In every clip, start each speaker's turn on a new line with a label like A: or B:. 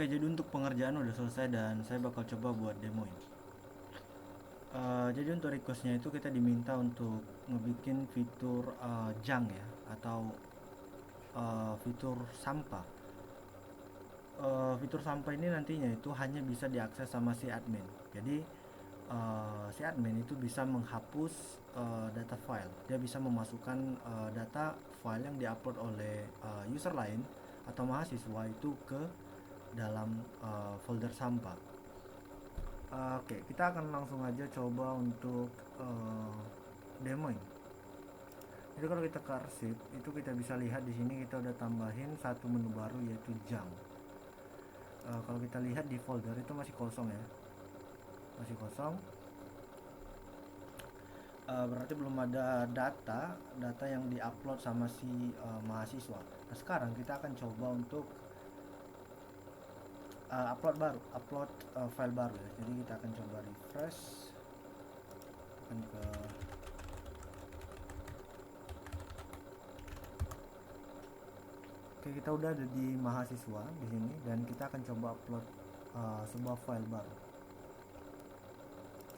A: Oke, jadi untuk pengerjaan udah selesai dan saya bakal coba buat demoin. Jadi untuk requestnya itu kita diminta untuk ngebikin fitur junk ya, atau fitur sampah. Fitur sampah ini nantinya itu hanya bisa diakses sama si admin. Jadi si admin itu bisa menghapus data file. Dia bisa memasukkan data file yang diupload oleh user lain atau mahasiswa itu ke dalam folder sampah. Oke, kita akan langsung aja coba untuk demoing. Jadi kalau kita ke arsip itu kita bisa lihat di sini kita udah tambahin satu menu baru yaitu junk. Kalau kita lihat di folder itu masih kosong ya, masih kosong. Berarti belum ada data yang diupload sama si mahasiswa. Nah sekarang kita akan coba untuk upload file baru ya. Jadi kita akan coba refresh, akan ke Oke, kita udah ada di mahasiswa di sini dan kita akan coba upload sebuah file baru.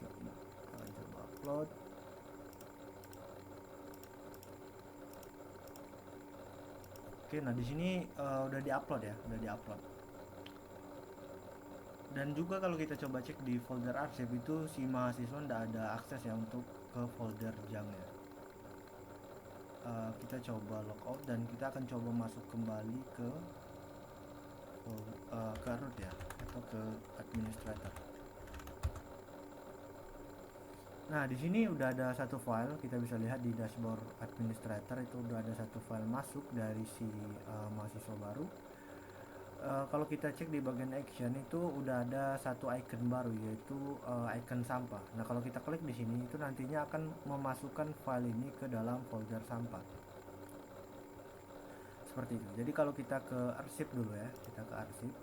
A: Kita akan coba upload. Oke, nah di sini udah diupload ya, udah diupload. Dan juga kalau kita coba cek di folder arsip itu si mahasiswa tidak ada akses ya untuk ke folder junk-nya. Kita coba logout dan kita akan coba masuk kembali ke root ya, atau ke administrator. Nah, di sini udah ada satu file, kita bisa lihat di dashboard administrator itu udah ada satu file masuk dari si mahasiswa baru. Kalau kita cek di bagian action itu udah ada satu icon baru yaitu icon sampah. Nah, kalau kita klik di sini itu nantinya akan memasukkan file ini ke dalam folder sampah. Seperti itu. Jadi kalau kita ke arsip dulu ya, kita ke arsip.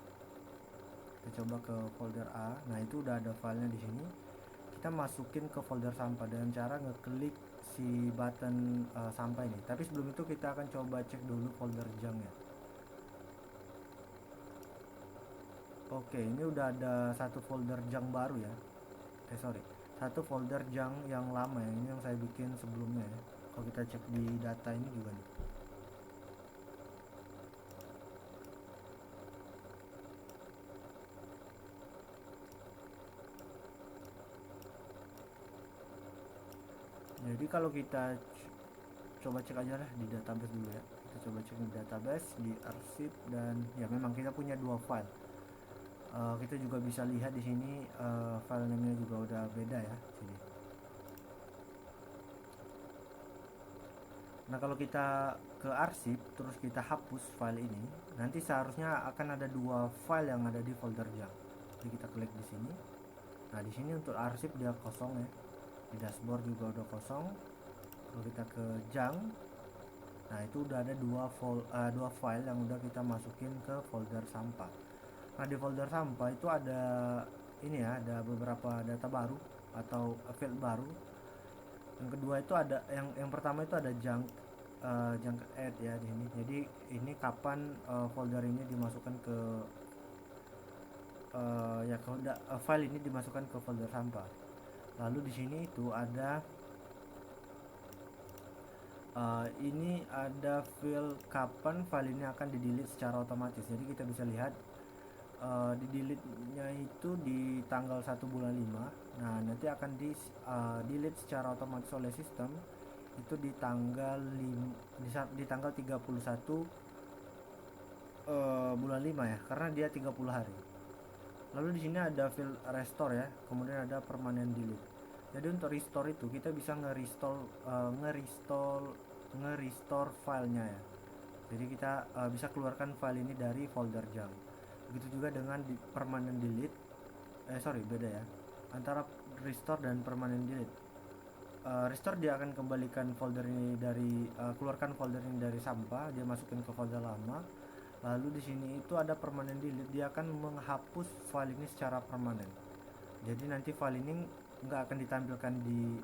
A: Kita coba ke folder A. Nah, itu udah ada filenya di sini. Kita masukin ke folder sampah dengan cara ngeklik si button sampah ini. Tapi sebelum itu kita akan coba cek dulu folder junk ya. Oke, ini udah ada satu folder junk baru ya. Satu folder junk yang lama ya. Ini yang saya bikin sebelumnya ya. Kalau kita cek di data ini juga nih. Jadi kalau kita coba cek aja lah di database dulu ya. Kita coba cek di database, di arsip, dan ya memang kita punya dua file. Kita juga bisa lihat di sini file name-nya juga udah beda ya sini. Nah, kalau kita ke arsip terus kita hapus file ini, nanti seharusnya akan ada dua file yang ada di folder junk. Jadi kita klik di sini. Nah, di sini untuk arsip dia kosong ya. Di dashboard juga udah kosong. Kalau kita ke junk, nah itu udah ada dua file yang udah kita masukin ke folder sampah. Nah, di folder sampah itu ada ini ya, ada beberapa data baru atau field baru. Yang kedua itu ada yang pertama itu ada junk add ya di sini. Jadi ini kapan folder ini dimasukkan ke file ini dimasukkan ke folder sampah. Lalu di sini itu ada ini ada file kapan file ini akan di-delete secara otomatis. Jadi kita bisa lihat di delete-nya itu di tanggal 1 bulan 5. Nah, nanti akan delete secara otomatis oleh sistem itu di tanggal 31 bulan 5 ya, karena dia 30 hari. Lalu di sini ada file restore ya, kemudian ada permanent delete. Jadi untuk restore itu kita bisa nge-restore filenya ya. Jadi kita bisa keluarkan file ini dari folder junk. Begitu juga dengan permanent delete. Beda ya antara restore dan permanent delete. Restore dia akan kembalikan folder ini dari keluarkan folder ini dari sampah, dia masukin ke folder lama. Lalu di sini itu ada permanent delete, dia akan menghapus file ini secara permanen. Jadi nanti file ini nggak akan ditampilkan di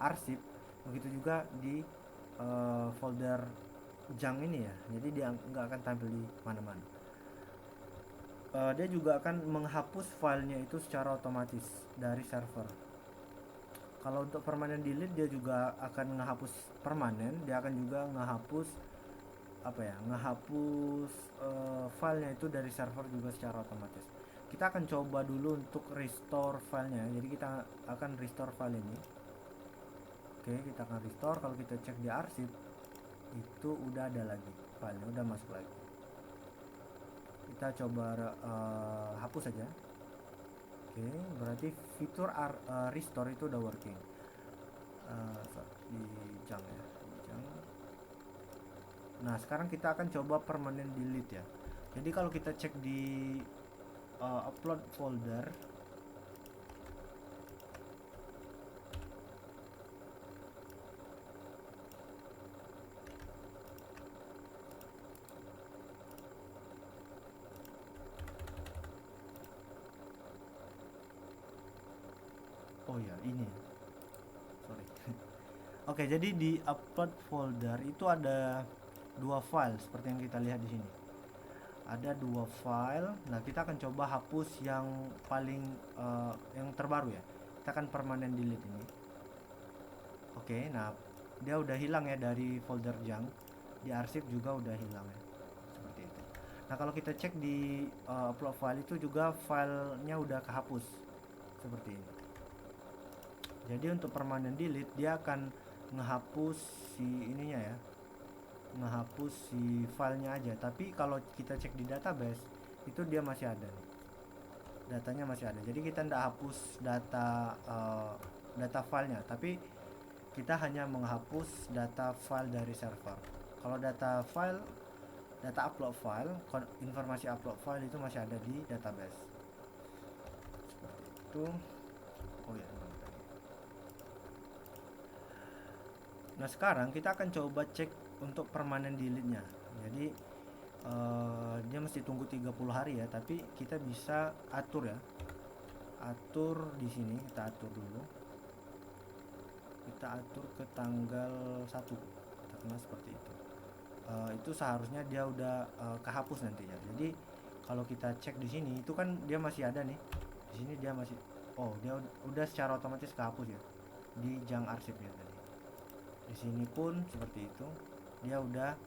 A: arsip, begitu juga di folder junk ini ya. Jadi dia nggak akan tampil di mana-mana. dia juga akan menghapus filenya itu secara otomatis dari server. Kalau untuk permanen delete dia juga akan menghapus permanen, dia akan juga menghapus filenya itu dari server juga secara otomatis. Kita akan coba dulu untuk restore filenya. Jadi kita akan restore file ini. Oke, kita akan restore. Kalau kita cek di arsip itu udah ada lagi filenya, udah masuk lagi. Kita coba hapus saja. Oke, berarti fitur restore itu udah working. Di junk ya, di junk. Nah, sekarang kita akan coba permanent delete ya. Jadi kalau kita cek di upload folder, oh ya ini, sorry. Oke, jadi di upload folder itu ada dua file seperti yang kita lihat di sini. Ada dua file. Nah, kita akan coba hapus yang paling yang terbaru ya. Kita akan permanent delete ini. Oke, nah dia udah hilang ya dari folder junk. Di arsip juga udah hilang ya. Seperti itu. Nah, kalau kita cek di upload file itu juga filenya udah kehapus. Seperti ini. Jadi untuk permanent delete dia akan ngehapus si ininya ya, ngehapus si filenya aja. Tapi kalau kita cek di database itu dia masih ada nih, datanya masih ada. Jadi kita tidak hapus data filenya, tapi kita hanya menghapus data file dari server. Kalau data upload file, informasi upload file itu masih ada di database. Seperti itu. Oh ya. Nah, sekarang kita akan coba cek untuk permanent delete-nya. Jadi dia mesti tunggu 30 hari ya, tapi kita bisa atur ya. Atur di sini, kita atur dulu. Kita atur ke tanggal 1. Karena seperti itu. Itu seharusnya dia udah kehapus nantinya. Jadi kalau kita cek di sini itu kan dia masih ada nih. Di sini dia masih, oh dia udah secara otomatis kehapus ya di junk arsipnya tadi. Di sini pun seperti itu, dia udah,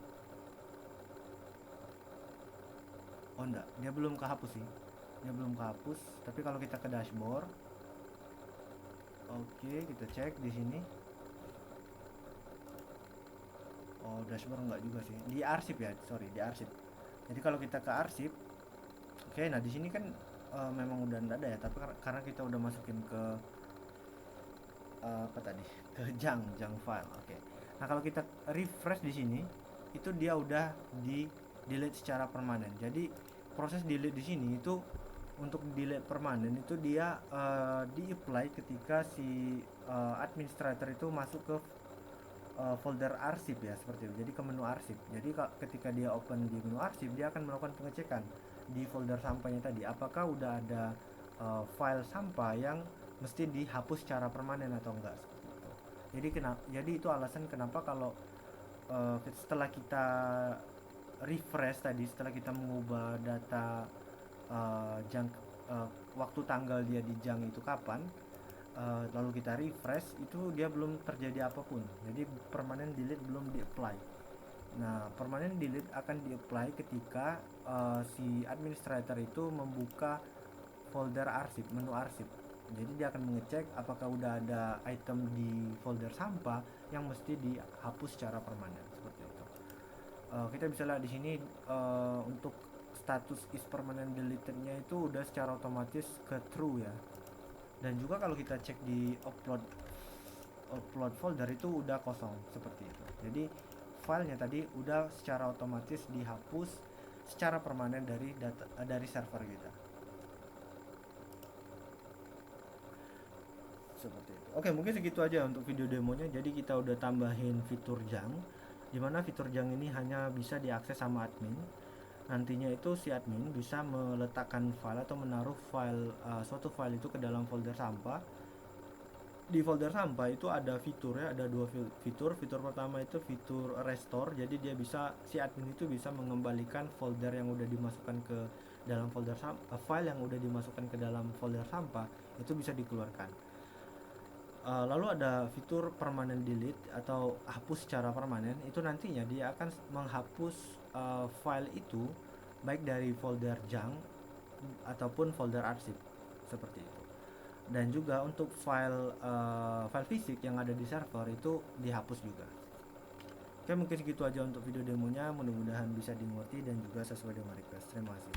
A: oh enggak, dia belum kehapus sih, dia belum kehapus. Tapi kalau kita ke dashboard, oke, kita cek di sini. Oh, dashboard enggak juga sih, di arsip ya, sorry, di arsip. Jadi kalau kita ke arsip, oke, nah di sini kan memang udah enggak ada ya, tapi karena kita udah masukin ke apa tadi, ke junk file. Oke. Nah, kalau kita refresh di sini itu dia udah di delete secara permanen. Jadi proses delete di sini itu untuk delete permanen itu dia di apply ketika si administrator itu masuk ke folder arsip ya, seperti itu. Jadi ke menu arsip. Jadi ketika dia open di menu arsip, dia akan melakukan pengecekan di folder sampahnya tadi, apakah udah ada file sampah yang mesti dihapus secara permanen atau enggak, seperti itu. Jadi itu alasan kenapa kalau setelah kita refresh tadi, setelah kita mengubah data junk, waktu tanggal dia di junk itu kapan, lalu kita refresh, itu dia belum terjadi apapun. Jadi permanent delete belum di-apply. Nah, permanent delete akan di-apply ketika si administrator itu membuka folder arsip, menu arsip. Jadi dia akan mengecek apakah udah ada item di folder sampah yang mesti dihapus secara permanen, seperti itu. Kita bisa lihat di sini untuk status is permanent deleted-nya itu udah secara otomatis ke true ya. Dan juga kalau kita cek di upload folder itu udah kosong, seperti itu. Jadi filenya tadi udah secara otomatis dihapus secara permanen dari server kita. Seperti itu. Oke, mungkin segitu aja untuk video demonya. Jadi kita udah tambahin fitur junk, dimana fitur junk ini hanya bisa diakses sama admin. Nantinya itu si admin bisa meletakkan file atau menaruh file suatu file itu ke dalam folder sampah di folder sampah itu ada fitur ya, ada dua fitur. Fitur pertama itu fitur restore, jadi dia bisa, si admin itu bisa mengembalikan folder yang udah dimasukkan ke dalam folder file yang udah dimasukkan ke dalam folder sampah itu bisa dikeluarkan. Lalu ada fitur permanent delete atau hapus secara permanen. Itu nantinya dia akan menghapus file itu baik dari folder junk ataupun folder arsip seperti itu. Dan juga untuk file fisik yang ada di server itu dihapus juga. Oke, mungkin segitu aja untuk video demonya, mudah-mudahan bisa dimengerti dan juga sesuai dengan request. Terima kasih.